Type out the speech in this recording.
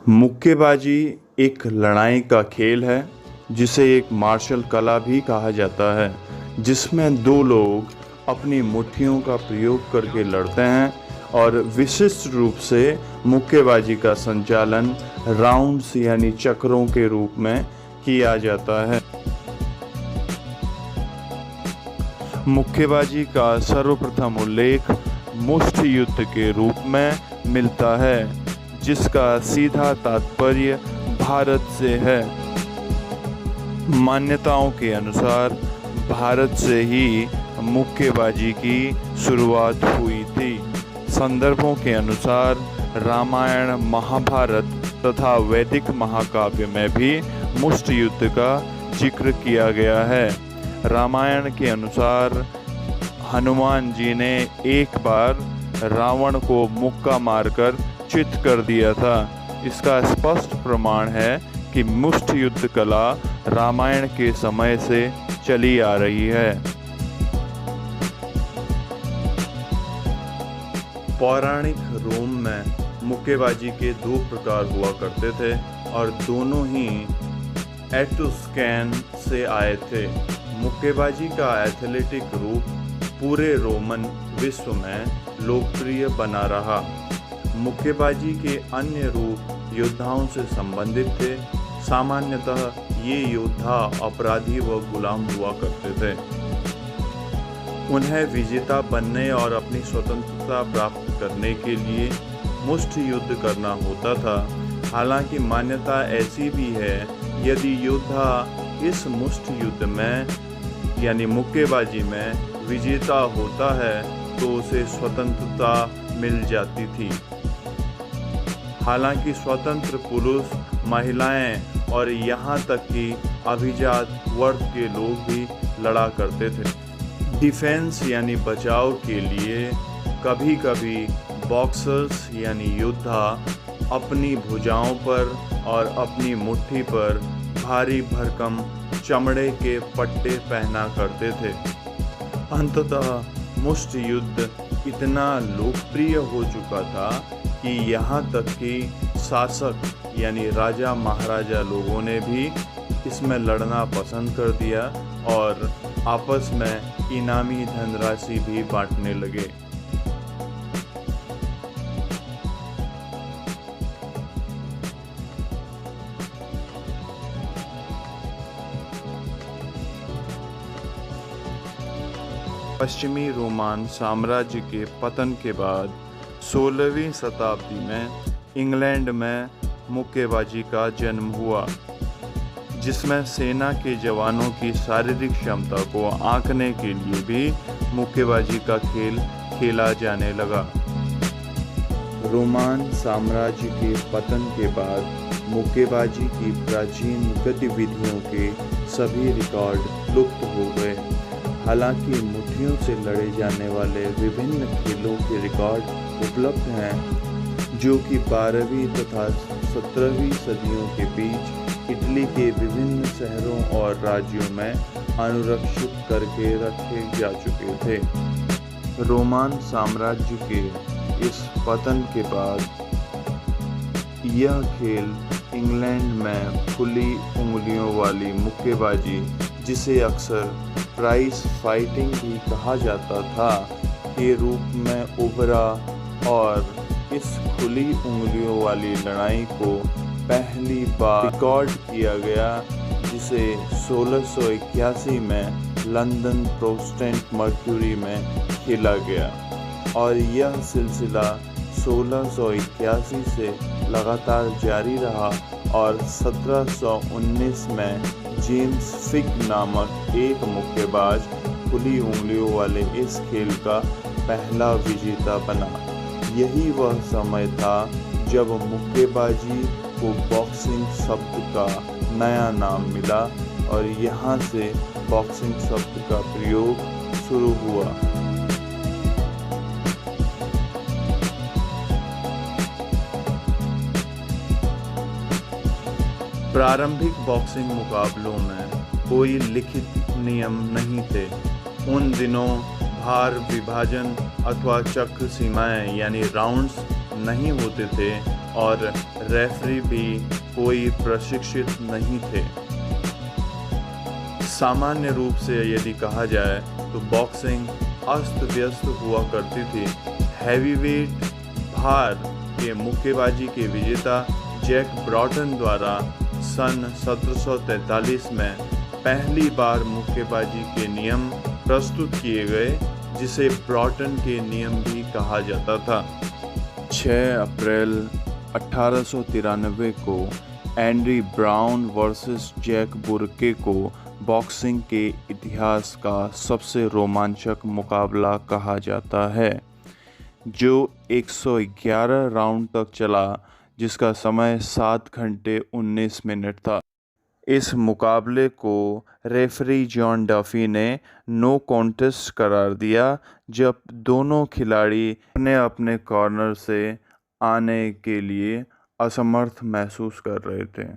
मुक्केबाजी एक लड़ाई का खेल है जिसे एक मार्शल कला भी कहा जाता है, जिसमें दो लोग अपनी मुट्ठियों का प्रयोग करके लड़ते हैं और विशिष्ट रूप से मुक्केबाजी का संचालन राउंड्स यानी चक्रों के रूप में किया जाता है। मुक्केबाजी का सर्वप्रथम उल्लेख मुष्टि युद्ध के रूप में मिलता है, जिसका सीधा तात्पर्य भारत से है। मान्यताओं के अनुसार भारत से ही मुक्केबाजी की शुरुआत हुई थी। संदर्भों के अनुसार रामायण, महाभारत तथा वैदिक महाकाव्य में भी मुष्टि युद्ध का जिक्र किया गया है। रामायण के अनुसार हनुमान जी ने एक बार रावण को मुक्का मारकर चित कर दिया था। इसका स्पष्ट प्रमाण है कि मुष्टि युद्ध कला रामायण के समय से चली आ रही है। पौराणिक रोम में मुक्केबाजी के दो प्रकार हुआ करते थे और दोनों ही एट्रुस्कैन से आए थे। मुक्केबाजी का एथलेटिक रूप पूरे रोमन विश्व में लोकप्रिय बना रहा। मुक्केबाजी के अन्य रूप योद्धाओं से संबंधित थे। सामान्यतः ये योद्धा अपराधी व गुलाम हुआ करते थे। उन्हें विजेता बनने और अपनी स्वतंत्रता प्राप्त करने के लिए मुष्टि युद्ध करना होता था। हालांकि मान्यता ऐसी भी है, यदि योद्धा इस मुष्टि युद्ध में यानी मुक्केबाजी में विजेता होता है तो उसे स्वतंत्रता मिल जाती थी। हालांकि स्वतंत्र पुरुष, महिलाएं और यहाँ तक कि अभिजात वर्ग के लोग भी लड़ा करते थे। डिफेंस यानी बचाव के लिए कभी कभी बॉक्सर्स यानी योद्धा अपनी भुजाओं पर और अपनी मुट्ठी पर भारी भरकम चमड़े के पट्टे पहना करते थे। अंततः मुष्टि युद्ध इतना लोकप्रिय हो चुका था कि यहाँ तक कि शासक यानी राजा महाराजा लोगों ने भी इसमें लड़ना पसंद कर दिया और आपस में इनामी धनराशि भी बांटने लगे। पश्चिमी रोमान साम्राज्य के पतन के बाद 16वीं शताब्दी में इंग्लैंड में मुक्केबाजी का जन्म हुआ, जिसमें सेना के जवानों की शारीरिक क्षमता को आंकने के लिए भी मुक्केबाजी का खेल खेला जाने लगा। रोमान साम्राज्य के पतन के बाद मुक्केबाजी की प्राचीन गतिविधियों के सभी रिकॉर्ड लुप्त हो गए। हालांकि मुट्ठियों से लड़े जाने वाले विभिन्न खेलों के रिकॉर्ड उपलब्ध हैं, जो कि 12वीं तथा 17वीं सदियों के बीच इटली के विभिन्न शहरों और राज्यों में अनुरक्षित करके रखे जा चुके थे। रोमान साम्राज्य के इस पतन के बाद यह खेल इंग्लैंड में खुली उंगलियों वाली मुक्केबाजी, जिसे अक्सर प्राइज फाइटिंग भी कहा जाता था, के रूप में उभरा और इस खुली उंगलियों वाली लड़ाई को पहली बार रिकॉर्ड किया गया, जिसे 1681 में लंदन प्रोटेस्टेंट मर्क्यूरी में खेला गया और यह सिलसिला 1681 से लगातार जारी रहा और 1719 में जेम्स फिग नामक एक मुक्केबाज खुली उंगलियों वाले इस खेल का पहला विजेता बना। यही वह समय था जब मुक्केबाजी को बॉक्सिंग शब्द का नया नाम मिला और यहाँ से बॉक्सिंग शब्द का प्रयोग शुरू हुआ। प्रारंभिक बॉक्सिंग मुकाबलों में कोई लिखित नियम नहीं थे। उन दिनों भार विभाजन अथवा चक्र सीमाएं यानी राउंड्स नहीं होते थे और रेफरी भी कोई प्रशिक्षित नहीं थे। सामान्य रूप से यदि कहा जाए तो बॉक्सिंग अस्त व्यस्त हुआ करती थी। हैवीवेट भार के मुक्केबाजी के विजेता जैक ब्रॉटन द्वारा सन 1743 में पहली बार मुक्केबाजी के नियम प्रस्तुत किए गए, जिसे ब्रॉटन के नियम भी कहा जाता था। 6 अप्रैल 1893 को Andy brown versus Jack Burke को बॉक्सिंग के इतिहास का सबसे रोमांचक मुकाबला कहा जाता है, जो 111 राउंड तक चला, जिसका समय 7 घंटे 19 मिनट था। इस मुकाबले को रेफरी जॉन डफी ने नो कॉन्टेस्ट करार दिया, जब दोनों खिलाड़ी अपने अपने कॉर्नर से आने के लिए असमर्थ महसूस कर रहे थे।